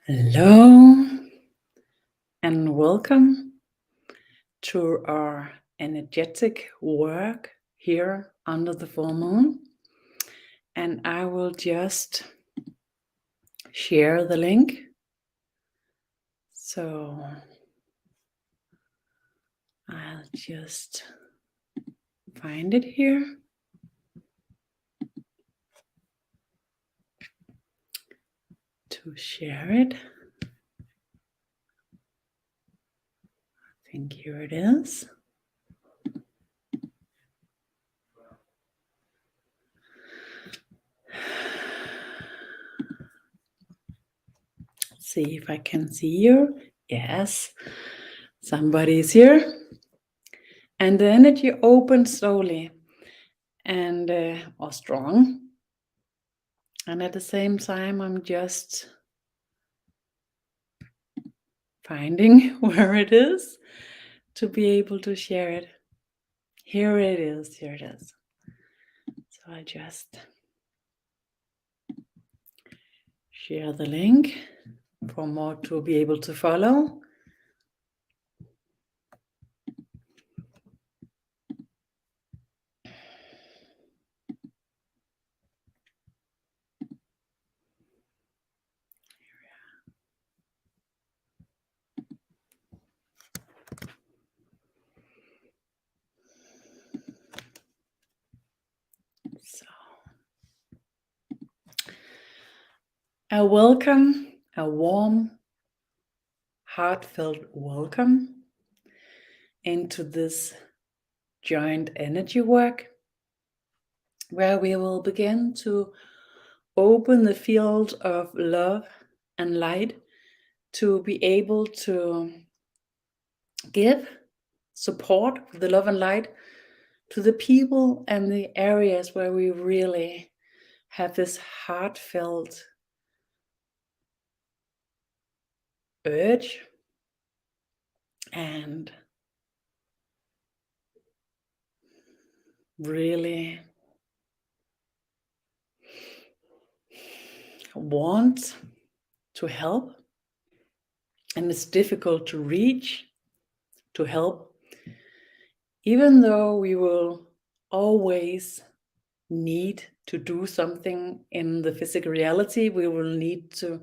Hello and welcome to our energetic work here under the full moon. And I will just share the link. So I'll just find it here. To share it. I think here it is. See if I can see you. Yes, somebody's here. And the energy opens slowly and or strong. And at the same time, I'm just finding where it is to be able to share it. Here it is, here it is. So I just share the link for more to be able to follow. So a welcome, a warm, heartfelt welcome into this joint energy work where we will begin to open the field of love and light to be able to give support with the love and light to the people and the areas where we really have this heartfelt urge and really want to help, and it's difficult to reach to help, even though we will always need to do something in the physical reality. We will need to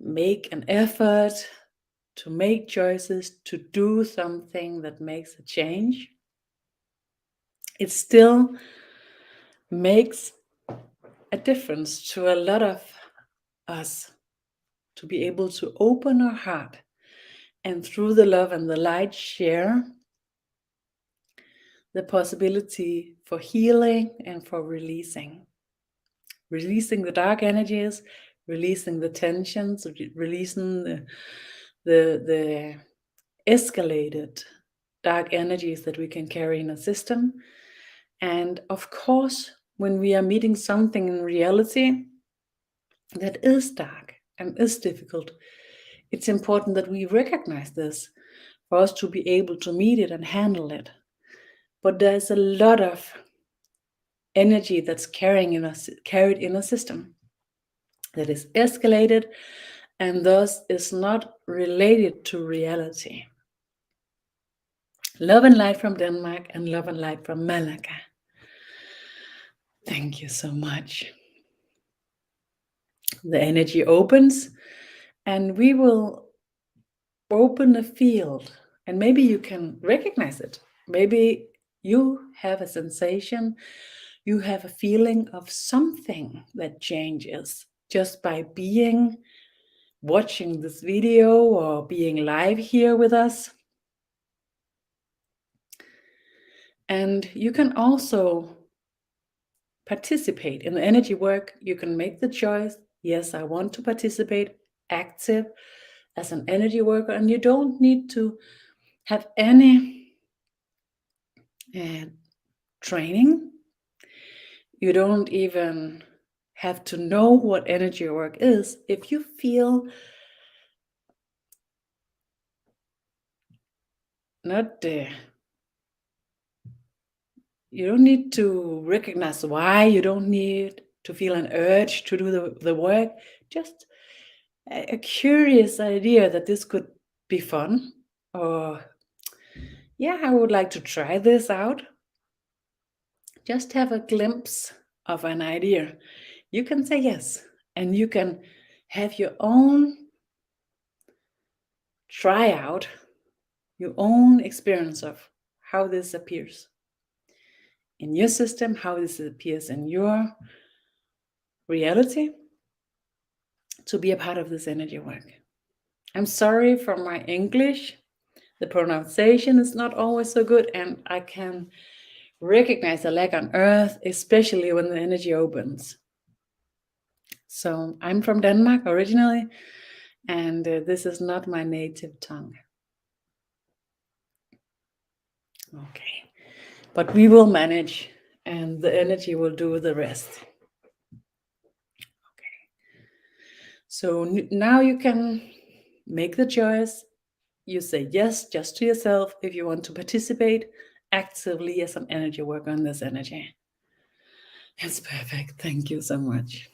make an effort, to make choices, to do something that makes a change. It still makes a difference to a lot of us to be able to open our heart and through the love and the light share the possibility for healing and for releasing the dark energies, releasing the tensions, releasing the escalated dark energies that we can carry in a system. And of course, when we are meeting something in reality that is dark and is difficult, it's important that we recognize this for us to be able to meet it and handle it. But there's a lot of energy that's carried in a system that is escalated and thus is not related to reality. Love and light from Denmark and love and light from Malaga. Thank you so much. The energy opens and we will open a field, and maybe you can recognize it. Maybe you have a sensation, you have a feeling of something that changes just by watching this video or being live here with us. And you can also participate in the energy work. You can make the choice, yes, I want to participate active as an energy worker, and you don't need to have any training. You don't even have to know what energy work is. If you feel you don't need to recognize why, you don't need to feel an urge to do the work. Just a curious idea that this could be fun, or yeah, I would like to try this out, just have a glimpse of an idea, you can say yes, and you can have your own try out, your own experience of how this appears in your system, how this appears in your reality, to be a part of this energy work. I'm sorry for my English. The pronunciation is not always so good, and I can recognize the lag on earth, especially when the energy opens. So I'm from Denmark originally, and this is not my native tongue. Okay, but we will manage, and the energy will do the rest. Okay, so now you can make the choice. You say yes just to yourself if you want to participate actively as an energy worker on this energy. It's perfect. Thank you so much.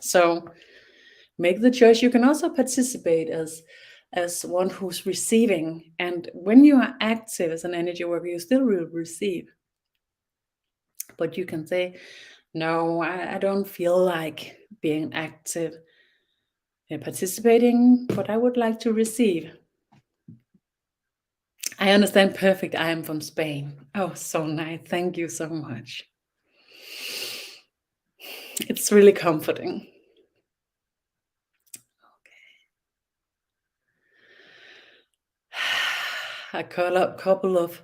So make the choice. You can also participate as one who's receiving. And when you are active as an energy worker, you still will receive. But you can say, no, I don't feel like being active and participating, but I would like to receive. I understand perfect. I am from Spain. Oh, so nice. Thank you so much. It's really comforting. A couple of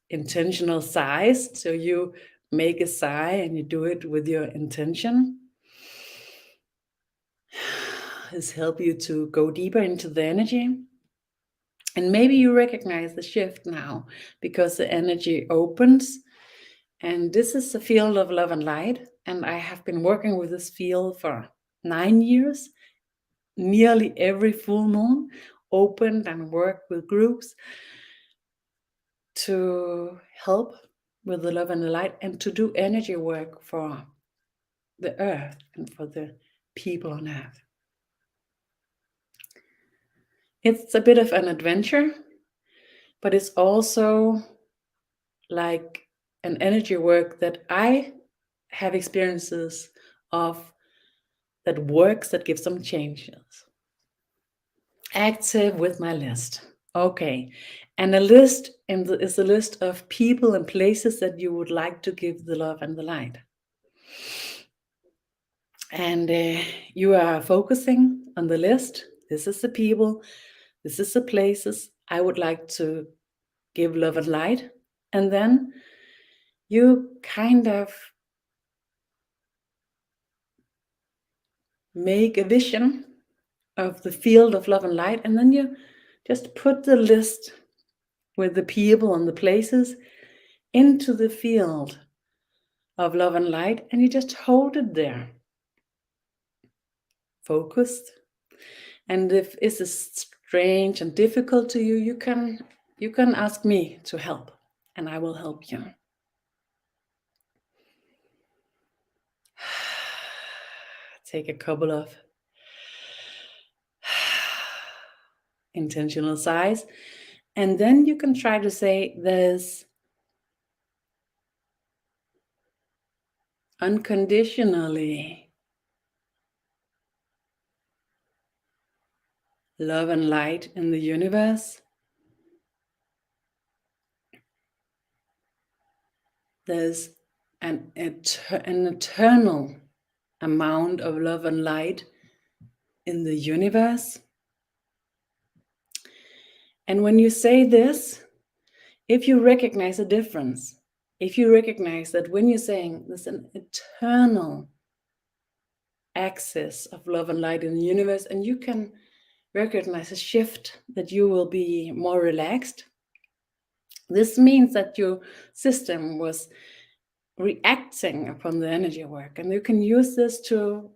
intentional sighs. So you make a sigh and you do it with your intention. This helps you to go deeper into the energy. And maybe you recognize the shift now because the energy opens. And this is the field of love and light. And I have been working with this field for 9 years. Nearly every full moon, opened and worked with groups to help with the love and the light, and to do energy work for the earth and for the people on earth. It's a bit of an adventure, but it's also like an energy work that I have experiences of, that works, that gives some changes. Active with my list. Okay. And a list is a list of people and places that you would like to give the love and the light. And you are focusing on the list. This is the people, this is the places I would like to give love and light. And then you kind of make a vision of the field of love and light. And then you just put the list with the people and the places into the field of love and light, and you just hold it there, focused. And if this is strange and difficult to you, you can ask me to help, and I will help you. Take a couple of intentional sighs, and then you can try to say this unconditionally. Love and light in the universe. There's an eternal amount of love and light in the universe. And when you say this, if you recognize a difference, if you recognize that when you're saying there's an eternal access of love and light in the universe, and you can recognize a shift, that you will be more relaxed. This means that your system was reacting upon the energy work, and you can use this to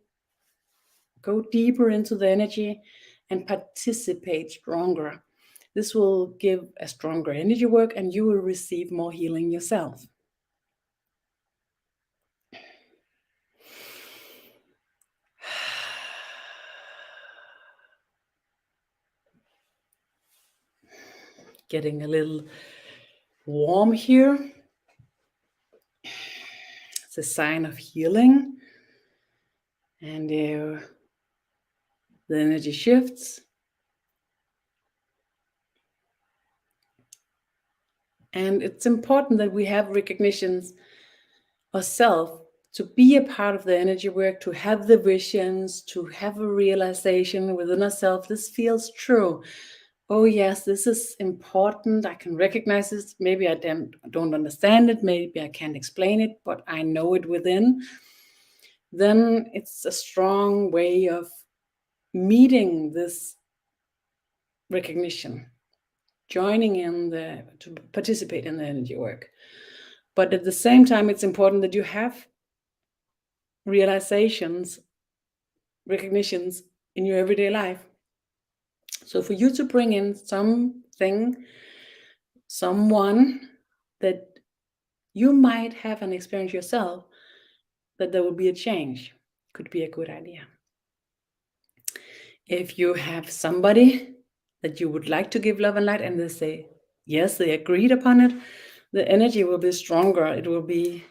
go deeper into the energy and participate stronger. This will give a stronger energy work, and you will receive more healing yourself. getting a little warm here. It's a sign of healing. And the energy shifts. And it's important that we have recognitions ourselves to be a part of the energy work, to have the visions, to have a realization within ourselves. This feels true. Oh yes, this is important. I can recognize this. Maybe I don't understand it. Maybe I can't explain it, but I know it within. Then it's a strong way of meeting this recognition, joining in to participate in the energy work. But at the same time, it's important that you have realizations, recognitions in your everyday life. So for you to bring in something, someone that you might have an experience yourself, that there will be a change, could be a good idea. If you have somebody that you would like to give love and light and they say, yes, they agreed upon it, the energy will be stronger. It will be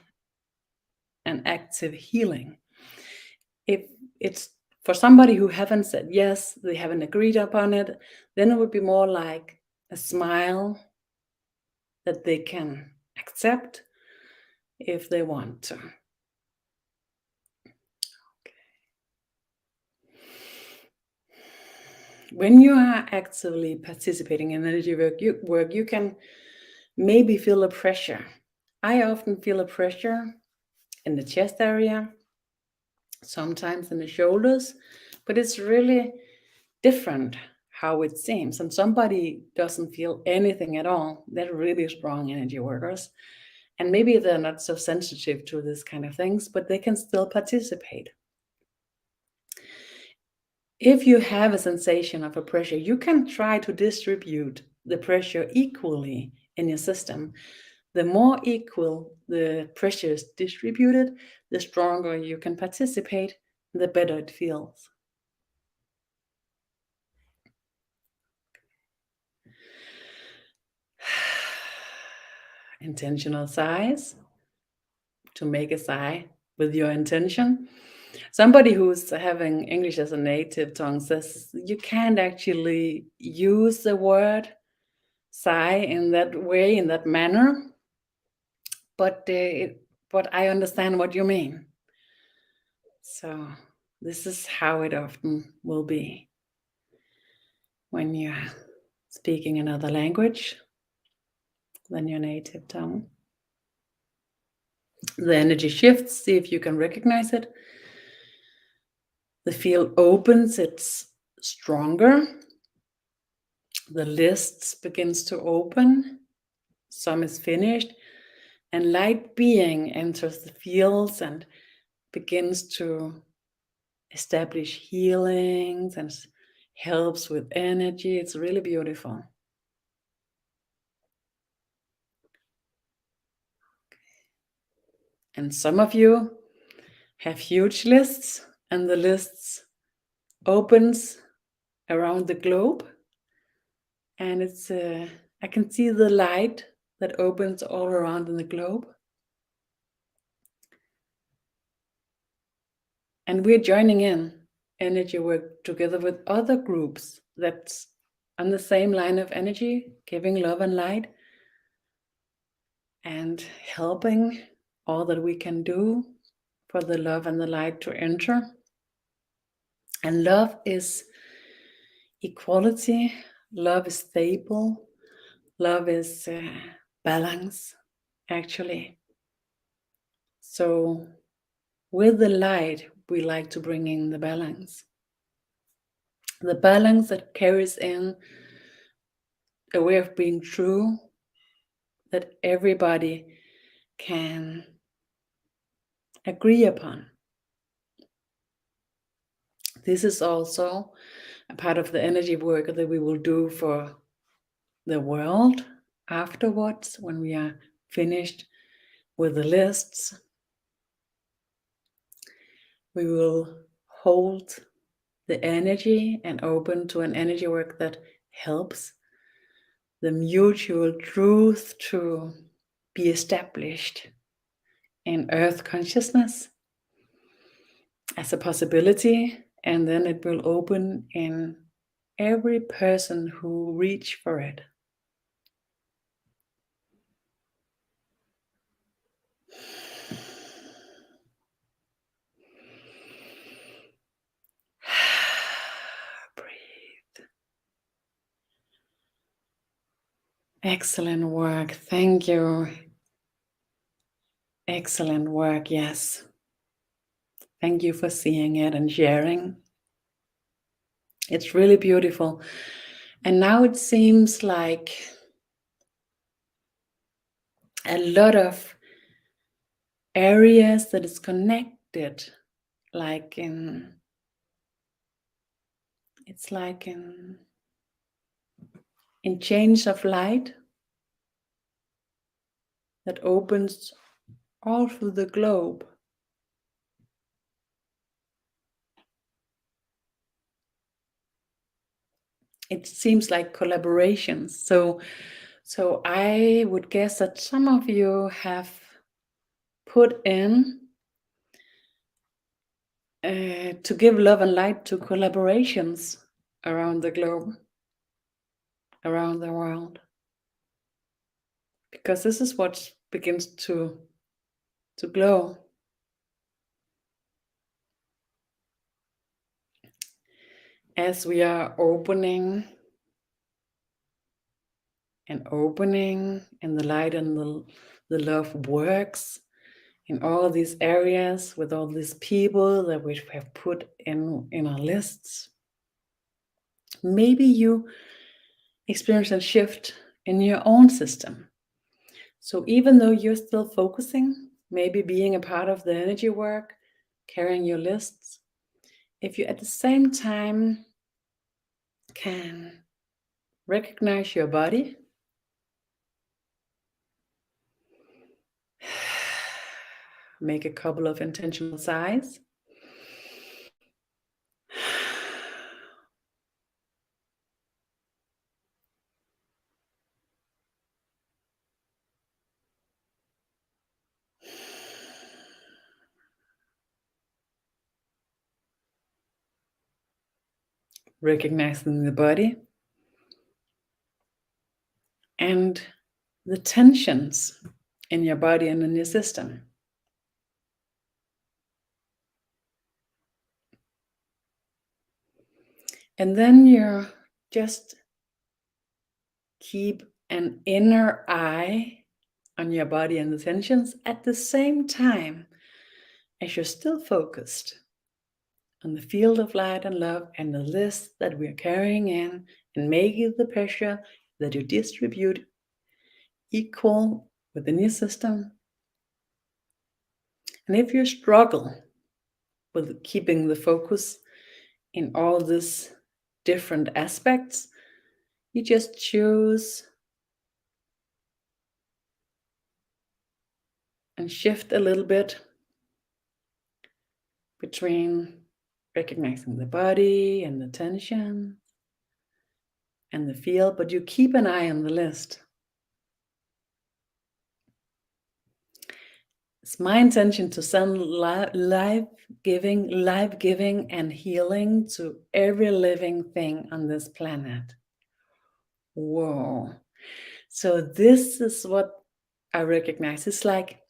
an active healing. If it's for somebody who haven't said yes, they haven't agreed upon it, then it would be more like a smile that they can accept if they want to. Okay. When you are actively participating in energy work, you can maybe feel a pressure. I often feel a pressure in the chest area, sometimes in the shoulders, but it's really different how it seems. And somebody doesn't feel anything at all. They're really strong energy workers. And maybe they're not so sensitive to this kind of things, but they can still participate. If you have a sensation of a pressure, you can try to distribute the pressure equally in your system. The more equal the pressure is distributed, the stronger you can participate, the better it feels. Intentional sighs, to make a sigh with your intention. Somebody who's having English as a native tongue says you can't actually use the word sigh in that way, in that manner, but I understand what you mean. So this is how it often will be when you're speaking another language than your native tongue. The energy shifts, see if you can recognize it. The field opens, it's stronger. The lists begins to open. Some is finished. And light being enters the fields and begins to establish healings and helps with energy. It's really beautiful. And some of you have huge lists, and the lists opens around the globe. And it's I can see the light that opens all around in the globe. And we're joining in energy work together with other groups that's on the same line of energy, giving love and light and helping all that we can do for the love and the light to enter. And love is equality, love is stable, love is balance, actually. So with the light, we like to bring in the balance. The balance that carries in a way of being true, that everybody can agree upon. This is also a part of the energy work that we will do for the world afterwards, when we are finished with the lists. We will hold the energy and open to an energy work that helps the mutual truth to be established in earth consciousness as a possibility, and then it will open in every person who reach for it. Breathe. Excellent work. Thank you. Excellent work. Yes. Thank you for seeing it and sharing. It's really beautiful. And now it seems like a lot of areas that is connected, like in, it's like in chains of light that opens all through the globe. It seems like collaborations. So I would guess that some of you have put in to give love and light to collaborations around the globe, around the world, because this is what begins to glow. As we are opening and opening, and the light and the love works in all these areas with all these people that we have put in our lists. Maybe you experience a shift in your own system. So even though you're still focusing, maybe being a part of the energy work, carrying your lists, if you at the same time can recognize your body, make a couple of intentional sighs, recognizing the body and the tensions in your body and in your system. And then you just keep an inner eye on your body and the tensions at the same time as you're still focused on the field of light and love and the list that we're carrying in, and making the pressure that you distribute equal within your system. And if you struggle with keeping the focus in all these different aspects, you just choose and shift a little bit between recognizing the body and the tension and the feel, but you keep an eye on the list. It's my intention to send life-giving and healing to every living thing on this planet. Whoa. So this is what I recognize. It's like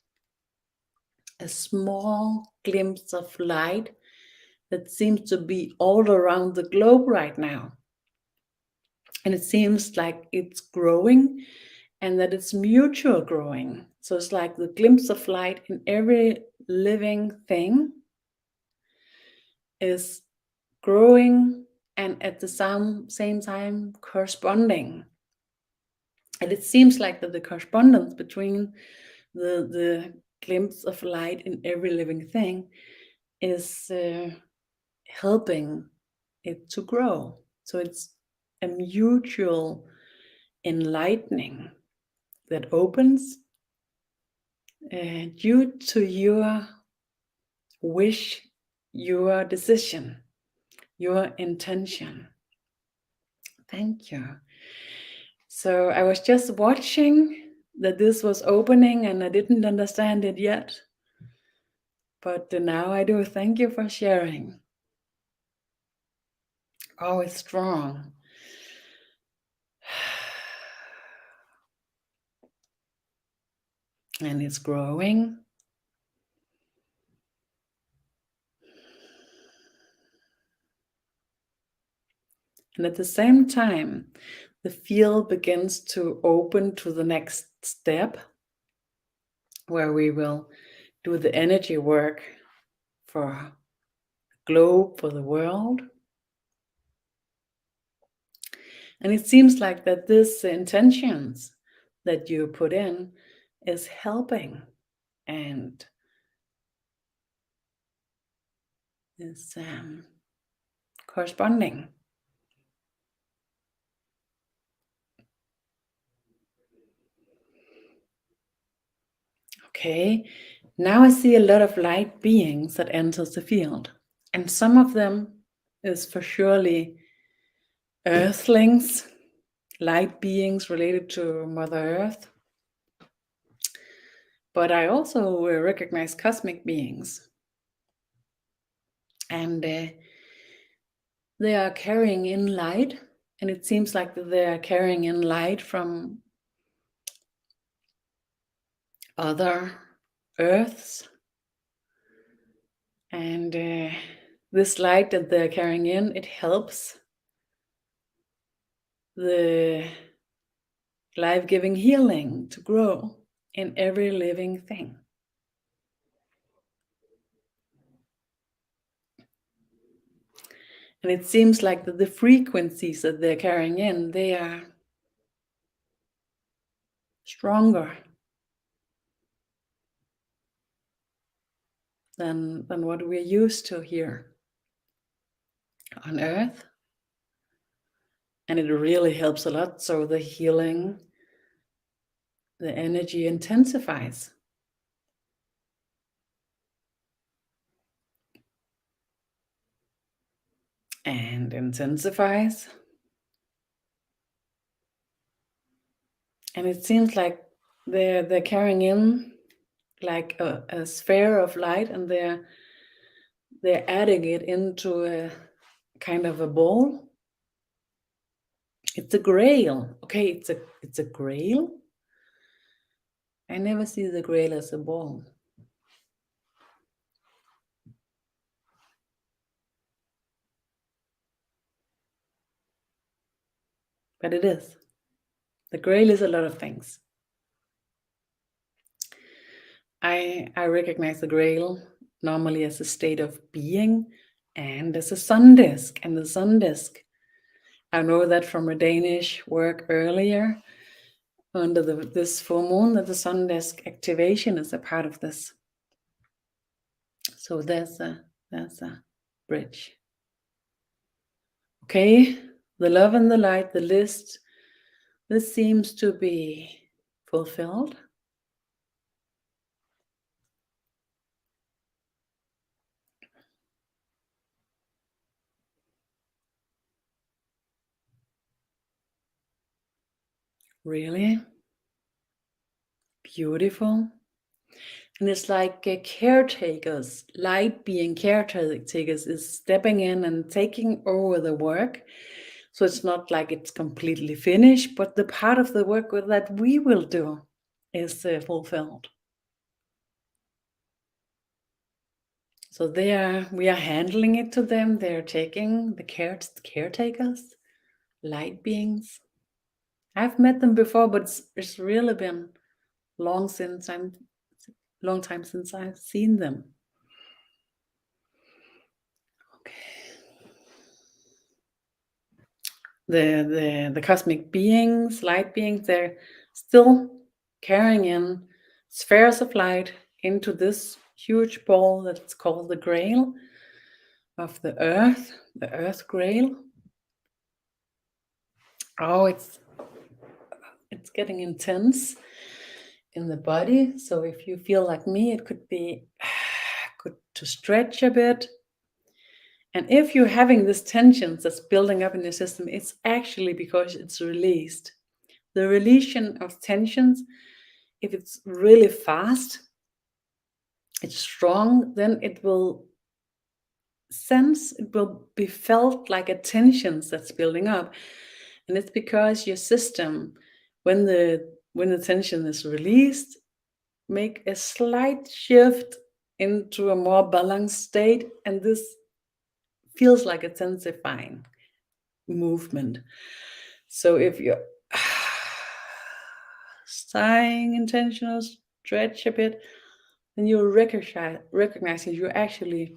a small glimpse of light that seems to be all around the globe right now. And it seems like it's growing and that it's mutual growing. So it's like the glimpse of light in every living thing is growing and at the same time corresponding. And it seems like that the correspondence between the glimpse of light in every living thing is helping it to grow. So it's a mutual enlightening that opens due to your wish, your decision, your intention. Thank you. So I was just watching that this was opening and I didn't understand it yet. But now I do. Thank you for sharing. Oh, it's strong. And it's growing. And at the same time, the field begins to open to the next step, where we will do the energy work for the globe, for the world. And it seems like that this intentions that you put in is helping and is corresponding. Okay, now I see a lot of light beings that enters the field, and some of them is for surely earthlings, light beings related to Mother Earth. But I also recognize cosmic beings, and they are carrying in light, and it seems like that they are carrying in light from other Earths. And this light that they're carrying in, it helps the life-giving healing to grow in every living thing. And it seems like that the frequencies that they're carrying in, they are stronger than what we're used to here on Earth. And it really helps a lot. So the healing, the energy intensifies. And intensifies. And it seems like they're carrying in like a sphere of light, and they're adding it into a kind of a ball. It's a grail. Okay, it's a grail. I never see the grail as a ball. But it is. The grail is a lot of things. I recognize the grail normally as a state of being and as a sun disk. And the sun disk, I know that from a Danish work earlier under this full moon, that the sun disk activation is a part of this. So there's a bridge. Okay, the love and the light, the list, this seems to be fulfilled. Really beautiful. And it's like caretakers, light being caretakers is stepping in and taking over the work. So it's not like it's completely finished, but the part of the work that we will do is fulfilled. So we are handling it to them. They're taking the caretakers, light beings. I've met them before, but it's really been long time since I've seen them. Okay. The cosmic beings, light beings, they're still carrying in spheres of light into this huge ball that's called the Grail of the Earth Grail. Oh, it's getting intense in the body. So if you feel like me, it could be good to stretch a bit. And if you're having this tension that's building up in your system, it's actually because it's released. The release of tensions, if it's really fast, it's strong, then it will be felt like a tension that's building up. And it's because your system, when the tension is released, make a slight shift into a more balanced state, and this feels like a tensifying movement. So if you're sighing intentional, stretch a bit, then you recognize that you actually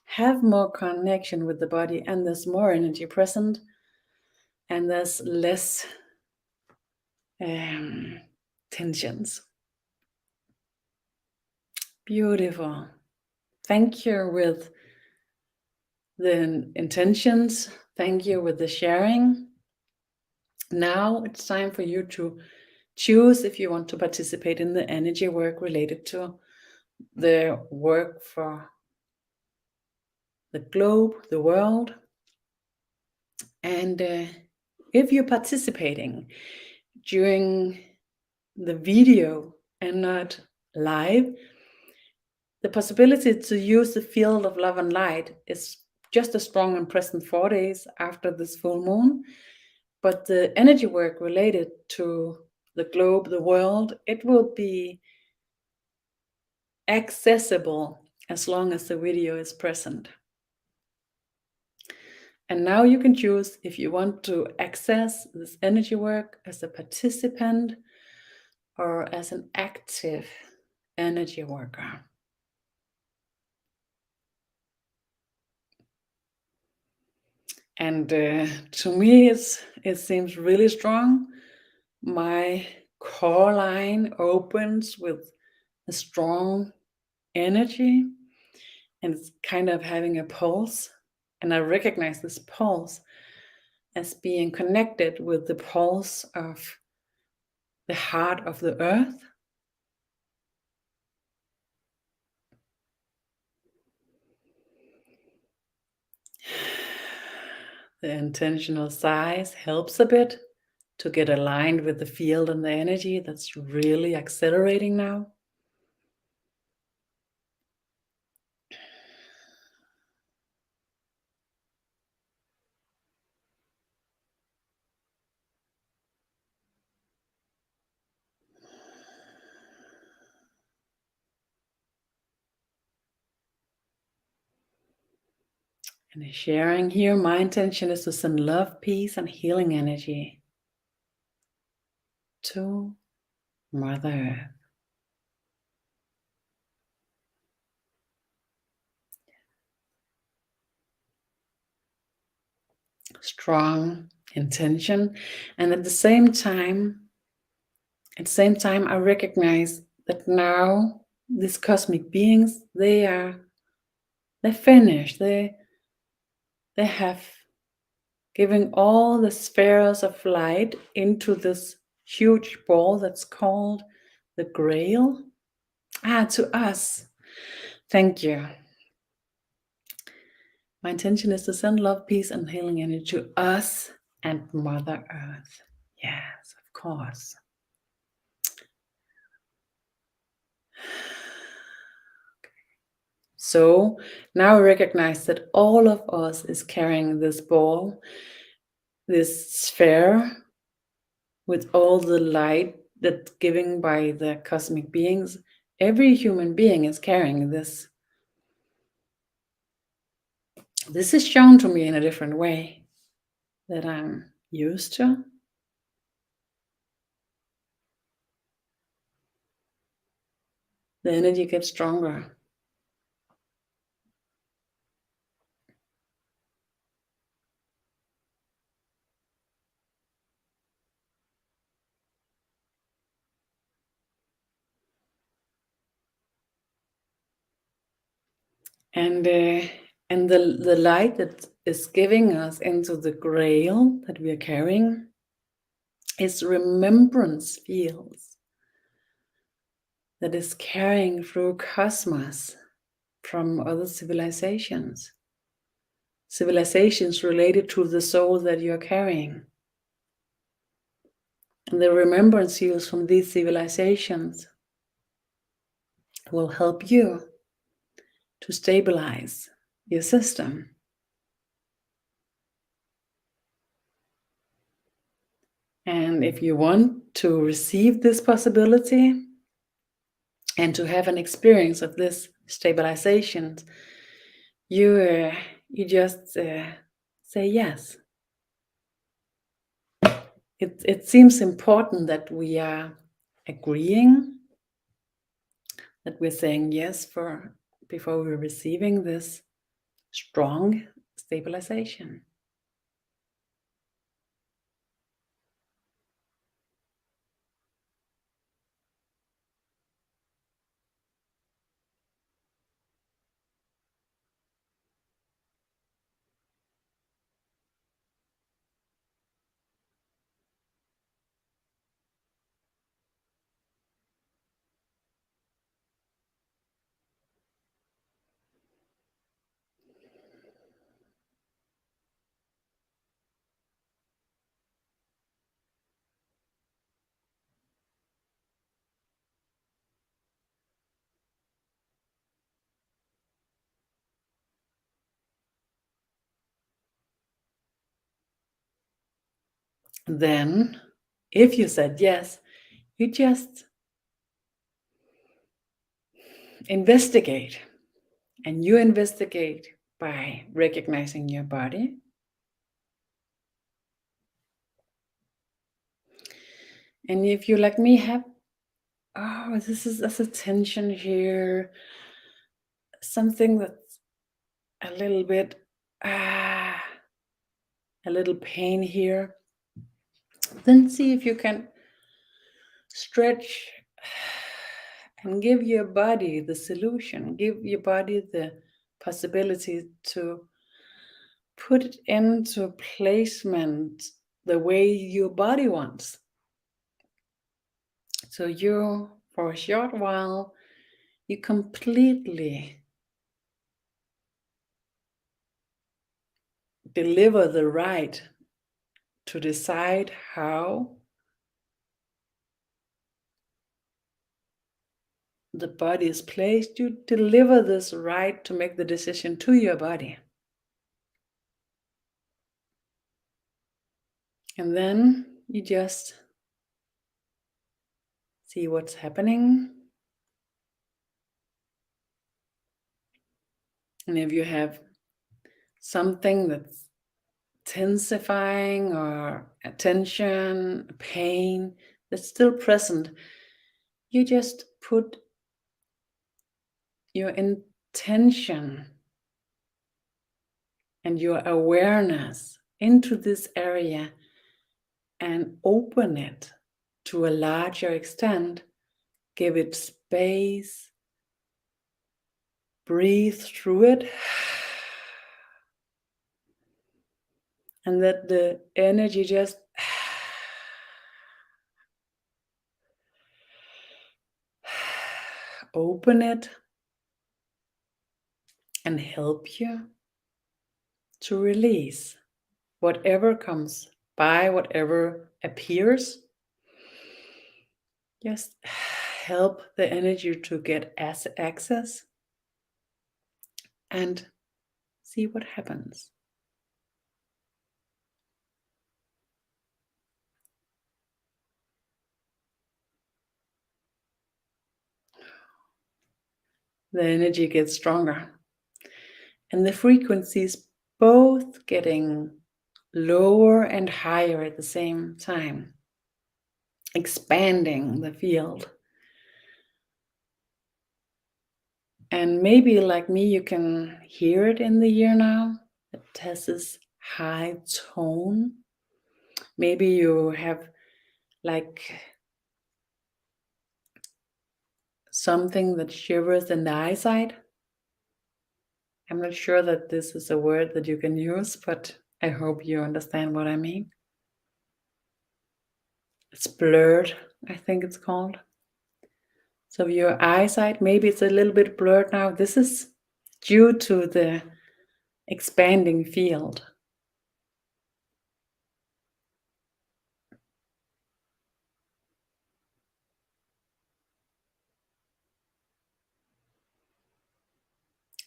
have more connection with the body, and there's more energy present, and there's less tensions. Beautiful. Thank you with the intentions. Thank you with the sharing. Now it's time for you to choose if you want to participate in the energy work related to the work for the globe, the world. And if you're participating during the video and not live, the possibility to use the field of love and light is just as strong and present 4 days after this full moon. But the energy work related to the globe, the world, it will be accessible as long as the video is present. And now you can choose if you want to access this energy work as a participant or as an active energy worker. And to me, it seems really strong. My core line opens with a strong energy, and it's kind of having a pulse. And I recognize this pulse as being connected with the pulse of the heart of the earth. The intentional size helps a bit to get aligned with the field and the energy that's really accelerating now. And sharing here, my intention is to send love, peace, and healing energy to Mother Earth. Strong intention, and at the same time, I recognize that now these cosmic beings, they're finished. They have given all the spheres of light into this huge ball that's called the Grail. To us. Thank you. My intention is to send love, peace, and healing energy to us and Mother Earth. Yes, of course. So now recognize that all of us is carrying this ball, this sphere, with all the light that's given by the cosmic beings. Every human being is carrying this. This is shown to me in a different way that I'm used to. The energy gets stronger. And the light that is giving us into the grail that we are carrying is remembrance fields that is carrying through cosmos from other civilizations related to the soul that you're carrying. And the remembrance use from these civilizations will help you to stabilize your system. And if you want to receive this possibility and to have an experience of this stabilization, you just say yes. It seems important that we are agreeing, that we're saying yes before we're receiving this strong stabilization. Then, if you said yes, you just investigate. And you investigate by recognizing your body. And if you, like me, have, there's a tension here, something that's a little bit, a little pain here, then see if you can stretch and give your body the solution, give your body the possibility to put it into placement the way your body wants. So you, for a short while, you completely deliver the right to decide how the body is placed. You deliver this right to make the decision to your body. And then you just see what's happening. And if you have something that's tensifying or a tension, pain that's still present, you just put your intention and your awareness into this area and open it to a larger extent. Give it space, breathe through it, and let the energy just open it and help you to release whatever comes by, whatever appears. Just help the energy to get access and see what happens. The energy gets stronger and the frequencies both getting lower and higher at the same time, expanding the field. And maybe like me, you can hear it in the ear now. It has this high tone. Maybe you have like something that shivers in the eyesight. I'm not sure that this is a word that you can use, but I hope you understand what I mean. It's blurred, I think it's called. So your eyesight, maybe it's a little bit blurred now. This is due to the expanding field.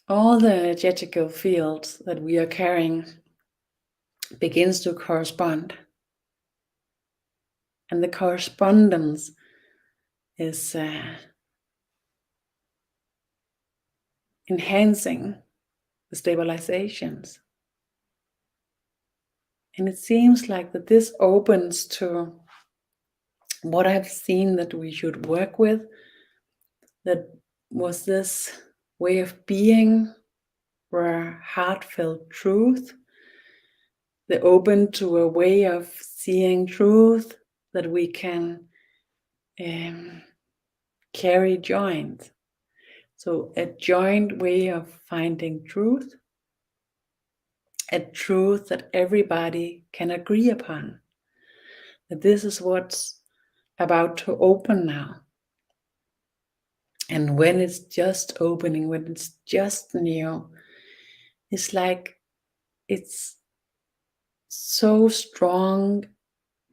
all the energetical fields that we are carrying begins to correspond. And the correspondence is enhancing the stabilizations. And it seems like that this opens to what I've seen that we should work with, that was this way of being where heartfelt truth, the open to a way of seeing truth that we can carry joint. So a joint way of finding truth, a truth that everybody can agree upon. That this is what's about to open now. And when it's just opening, when it's just new, it's like it's so strong,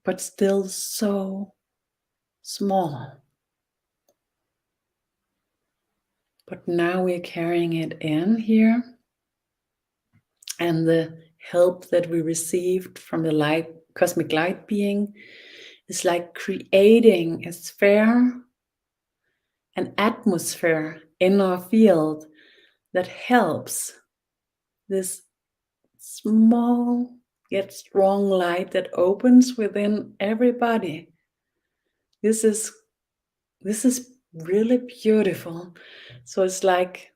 but still so small. But now we're carrying it in here. And the help that we received from the light, cosmic light being, is like creating a sphere, an atmosphere in our field that helps this small yet strong light that opens within everybody. This is really beautiful. So it's like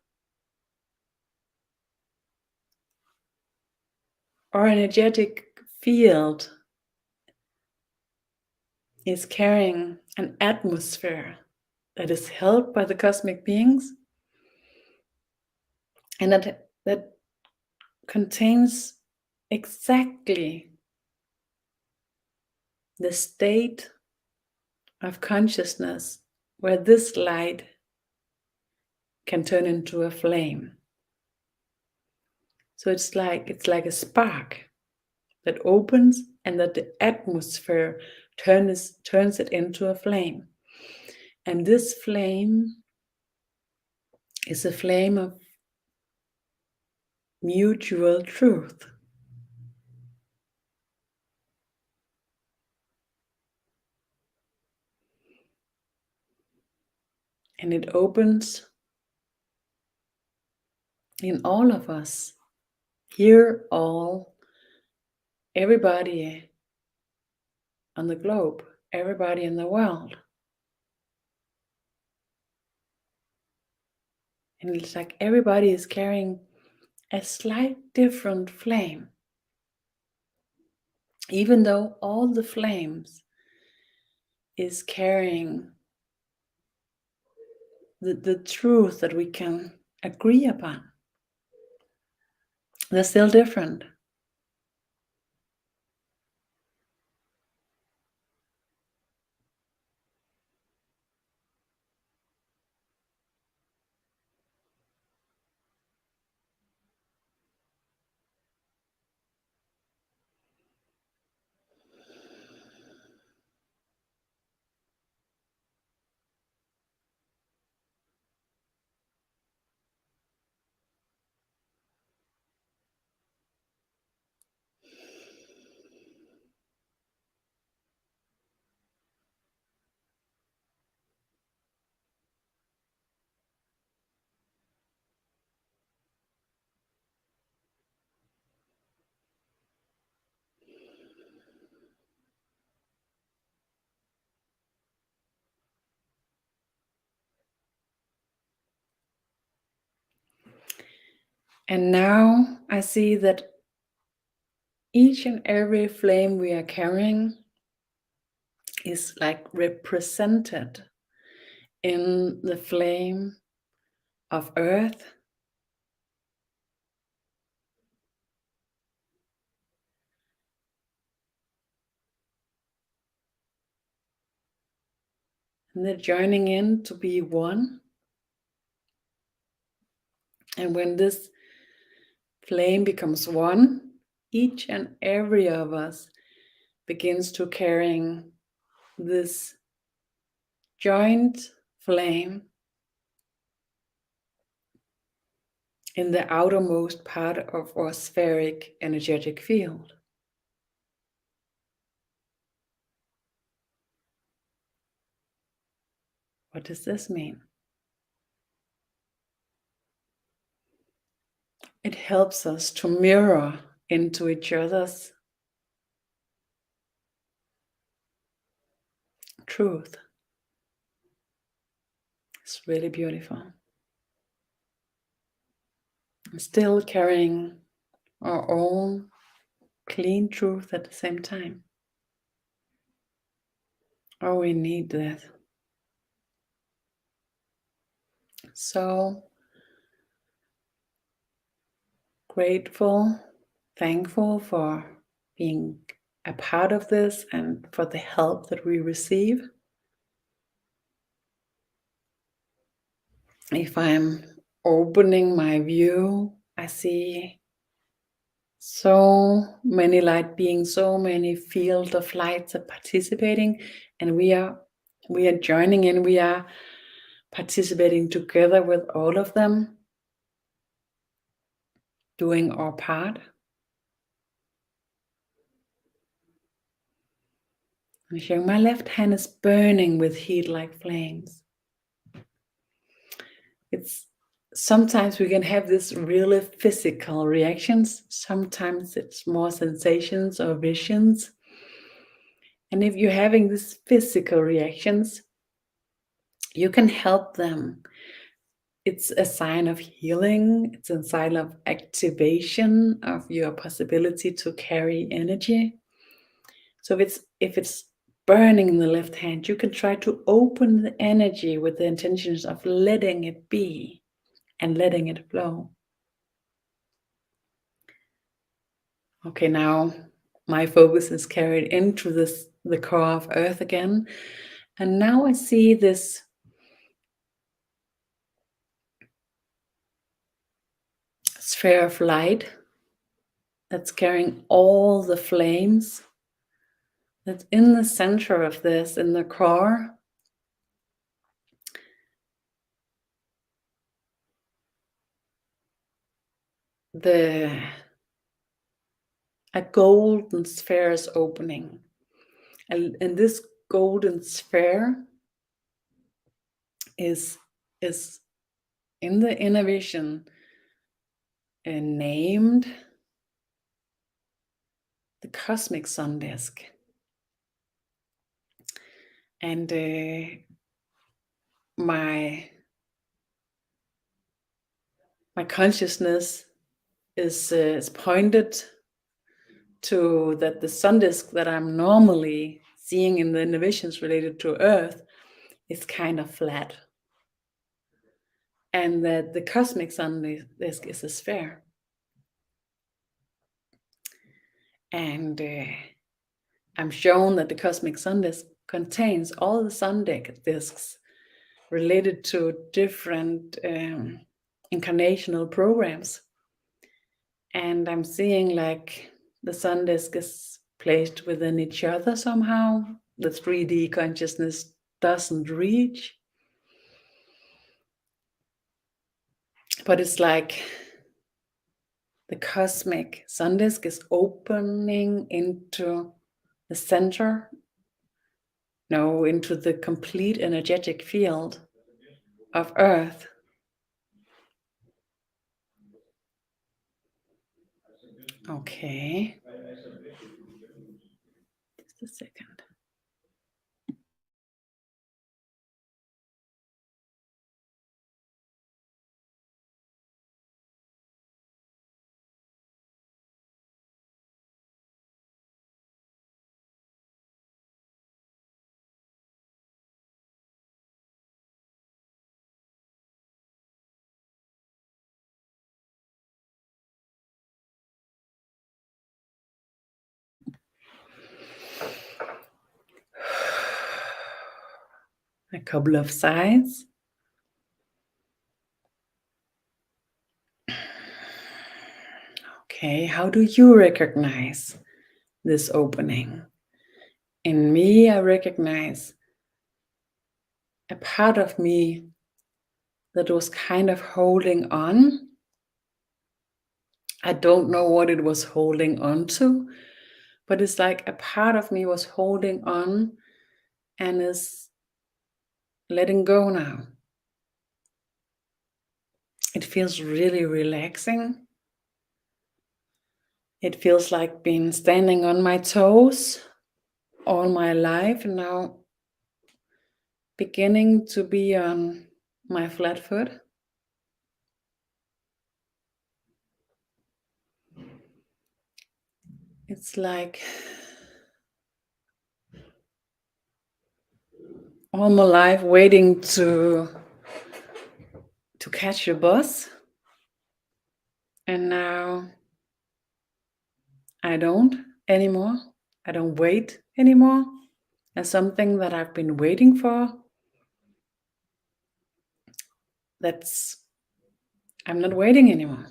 our energetic field is carrying an atmosphere that is held by the cosmic beings, and that contains exactly the state of consciousness where this light can turn into a flame. So it's like a spark that opens, and that the atmosphere turns it into a flame. And this flame is a flame of mutual truth. And it opens in all of us. Here, everybody on the globe, everybody in the world. And it's like everybody is carrying a slight different flame. Even though all the flames is carrying the truth that we can agree upon. They're still different. And now I see that each and every flame we are carrying is like represented in the flame of earth, and they're joining in to be one. And when this flame becomes one, each and every of us begins to carrying this joint flame in the outermost part of our spheric energetic field. What does this mean? It helps us to mirror into each other's truth. It's really beautiful. Still carrying our own clean truth at the same time. Oh, we need that. So grateful, thankful for being a part of this and for the help that we receive. If I'm opening my view, I see so many light beings, so many field of lights are participating, and we are joining in, we are participating together with all of them, doing our part. I'm showing my left hand is burning with heat like flames. It's sometimes we can have this really physical reactions. Sometimes it's more sensations or visions. And if you're having these physical reactions, you can help them. It's a sign of healing. It's a sign of activation of your possibility to carry energy. So if it's burning in the left hand, you can try to open the energy with the intentions of letting it be and letting it flow. Okay, now my focus is carried into the core of Earth again. And now I see this sphere of light that's carrying all the flames. That's in the center of this, in the core. A golden sphere is opening. And this golden sphere is in the inner vision named the cosmic sun disk. And my consciousness is pointed to that the sun disk that I'm normally seeing in the inner visions related to Earth is kind of flat. And that the cosmic sun disk is a sphere. And I'm shown that the cosmic sun disk contains all the sun disks related to different incarnational programs. And I'm seeing like the sun disk is placed within each other somehow. The 3D consciousness doesn't reach. But it's like the cosmic sun disk is opening into the center, no, into the complete energetic field of Earth. Okay. Just a second. A couple of sides. Okay, how do you recognize this opening? In me, I recognize a part of me that was kind of holding on I don't know what it was holding on to, but it's like a part of me was holding on and is letting go now. It feels really relaxing. It feels like been standing on my toes all my life and now beginning to be on my flat foot. It's like all my life waiting to catch a bus, and now I don't anymore. I don't wait anymore. As something that I've been waiting for. That's I'm not waiting anymore.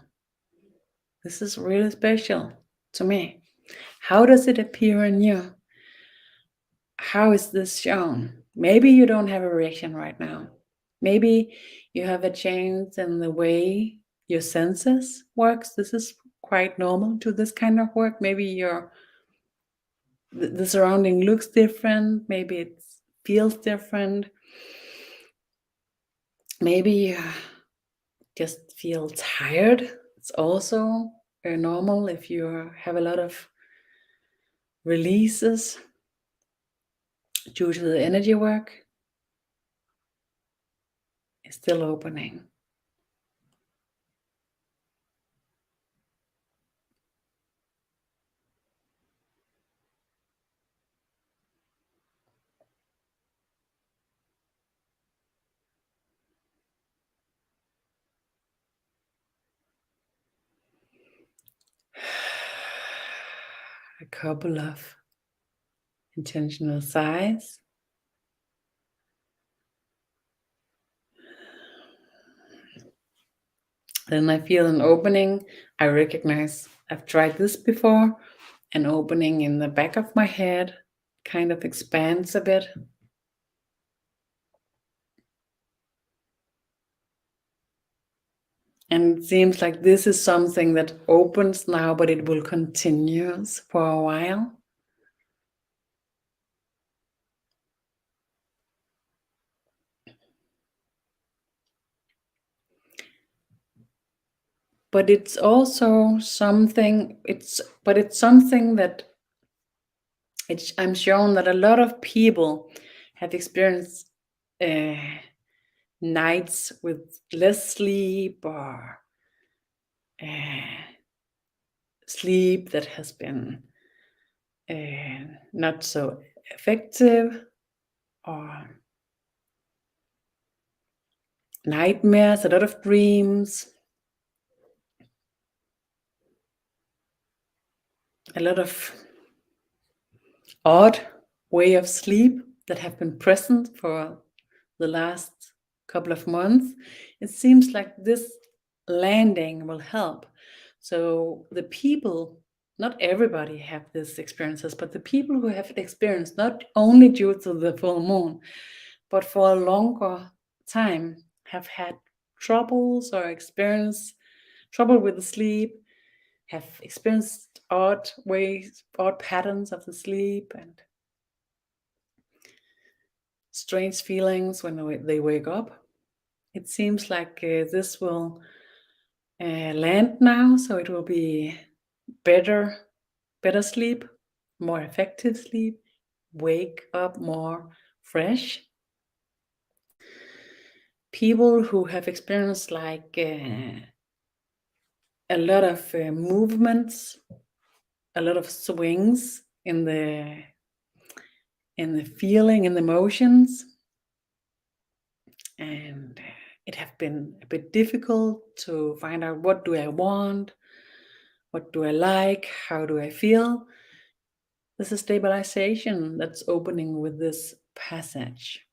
This is really special to me. How does it appear in you? How is this shown? Maybe you don't have a reaction right now. Maybe you have a change in the way your senses works. This is quite normal to this kind of work. Maybe the surrounding looks different. Maybe it feels different. Maybe you just feel tired. It's also normal if you have a lot of releases due to the energy work. It's still opening. A couple of intentional sighs. Then I feel an opening. I recognize I've tried this before. An opening in the back of my head kind of expands a bit. And it seems like this is something that opens now, but it will continue for a while. But it's also something, it's something that I'm shown that a lot of people have experienced nights with less sleep or sleep that has been not so effective, or nightmares, a lot of dreams, a lot of odd way of sleep that have been present for the last couple of months. It seems like this landing will help. So the people, not everybody have these experiences, but the people who have experienced not only due to the full moon, but for a longer time have had troubles or experienced trouble with the sleep, have experienced odd ways, odd patterns of the sleep, and strange feelings when they wake up. It seems like this will land now, so it will be better sleep, more effective sleep, wake up more fresh. People who have experienced like a lot of movements, a lot of swings in the feeling, in the emotions, and it have been a bit difficult to find out what do I want, what do I like, how do I feel. This is stabilization that's opening with this passage.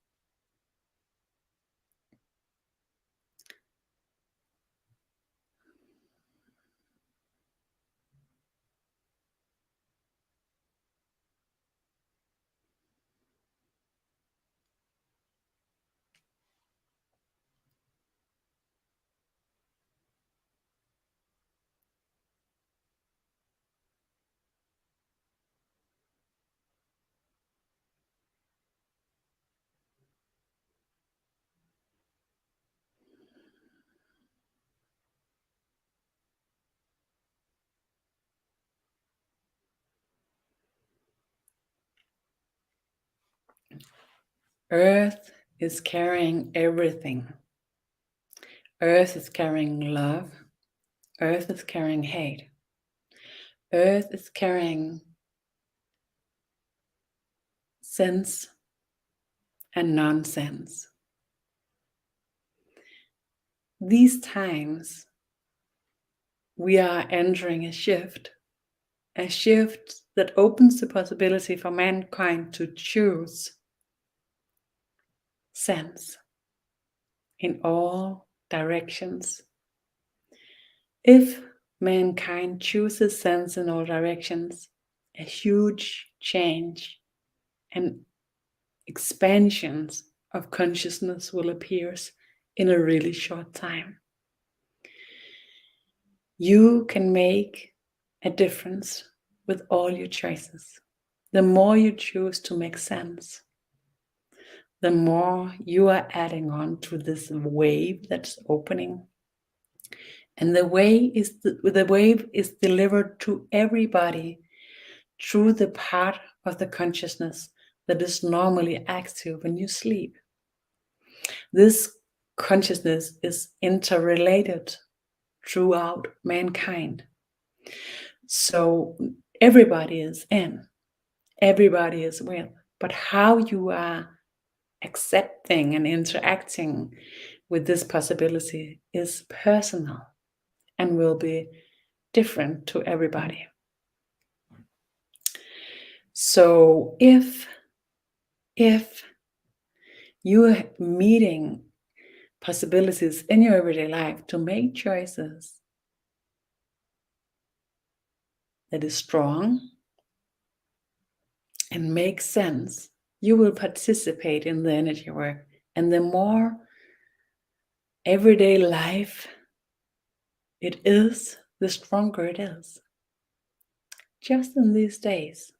Earth is carrying everything. Earth is carrying love. Earth is carrying hate. Earth is carrying sense and nonsense. These times, we are entering a shift that opens the possibility for mankind to choose sense in all directions. If mankind chooses sense in all directions, a huge change and expansions of consciousness will appear in a really short time. You can make a difference with all your choices. The more you choose to make sense, the more you are adding on to this wave that's opening. And the wave is delivered to everybody through the part of the consciousness that is normally active when you sleep. This consciousness is interrelated throughout mankind. So everybody is in, everybody is with, but how you are accepting and interacting with this possibility is personal and will be different to everybody. So if you are meeting possibilities in your everyday life to make choices that is strong and make sense, you will participate in the energy work. And the more everyday life it is, the stronger it is. Just in these days,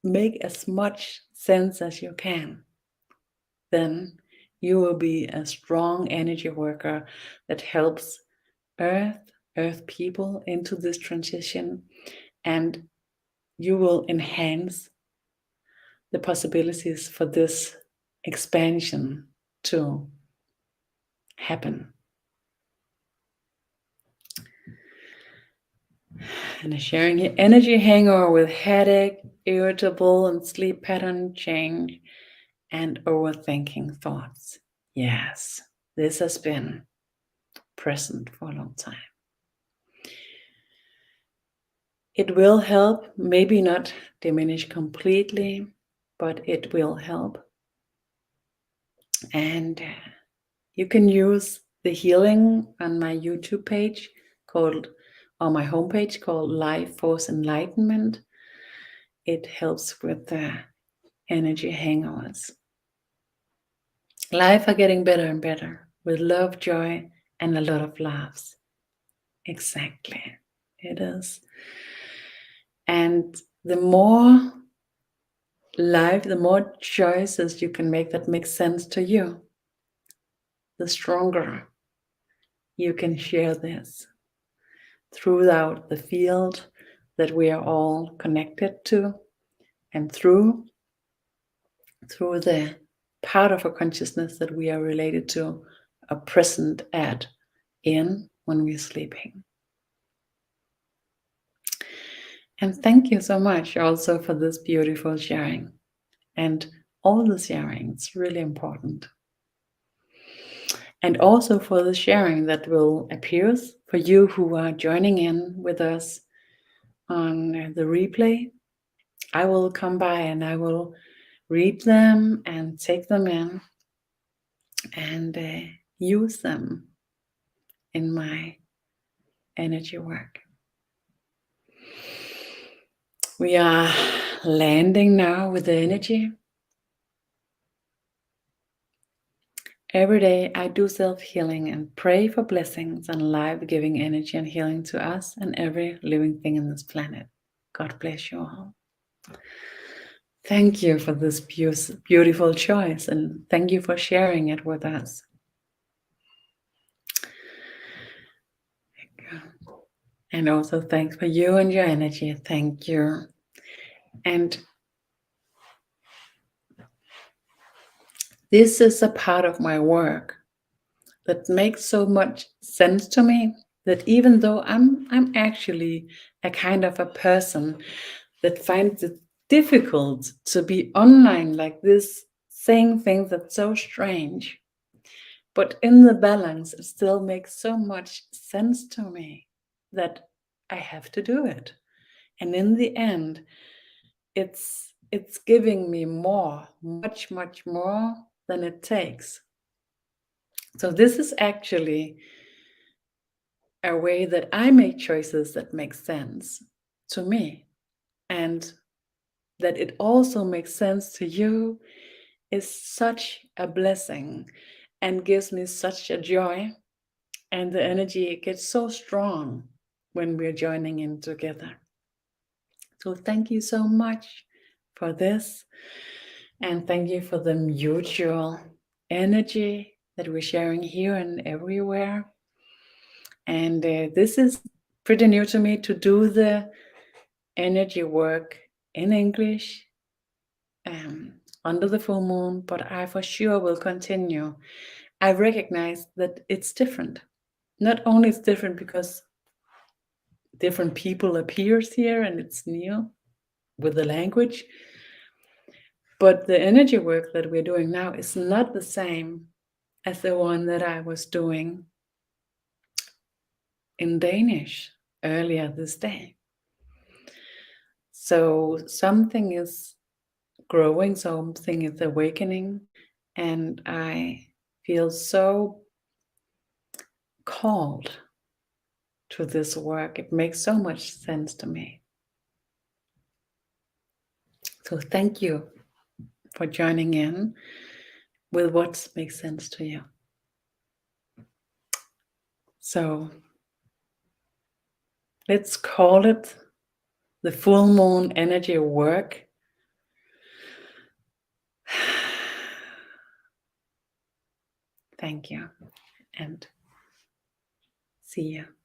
make as much sense as you can. Then you will be a strong energy worker that helps earth people into this transition, and you will enhance the possibilities for this expansion to happen. And sharing your energy hangover with headache, irritable and sleep pattern change, and overthinking thoughts. Yes, this has been present for a long time. It will help, maybe not diminish completely, but it will help. And you can use the healing on my YouTube page on my homepage called Life Force Enlightenment. It helps with the energy hangovers. Life are getting better and better with love, joy, and a lot of laughs. Exactly, it is. And the more life, the more choices you can make that make sense to you, the stronger you can share this throughout the field that we are all connected to, and through the part of our consciousness that we are related to, are present in when we're sleeping. And thank you so much also for this beautiful sharing and all the sharing. It's really important. And also for the sharing that will appear for you who are joining in with us on the replay. I will come by and I will read them and take them in and use them in my energy work. We are landing now with the energy. Every day I do self-healing and pray for blessings and life-giving energy and healing to us and every living thing in this planet. God bless you all. Thank you for this beautiful choice, and thank you for sharing it with us. And also thanks for you and your energy. Thank you. And This is a part of my work that makes so much sense to me, that even though I'm actually a kind of a person that finds it difficult to be online like this, saying things that's so strange, but in the balance it still makes so much sense to me that I have to do it. And in the end, it's giving me more, much more than it takes. So this is actually a way that I make choices that make sense to me, and that it also makes sense to you is such a blessing and gives me such a joy, and the energy gets so strong when we're joining in together. So thank you so much for this, and thank you for the mutual energy that we're sharing here and everywhere. And this is pretty new to me, to do the energy work in English under the full moon, but I for sure will continue. I recognize that it's different. Not only it's different because different people appears here and it's new with the language, but the energy work that we're doing now is not the same as the one that I was doing in Danish earlier this day. So something is growing, something is awakening, and I feel so called to this work. It makes so much sense to me. So thank you for joining in with what makes sense to you. So let's call it the full moon energy work. Thank you, and see you.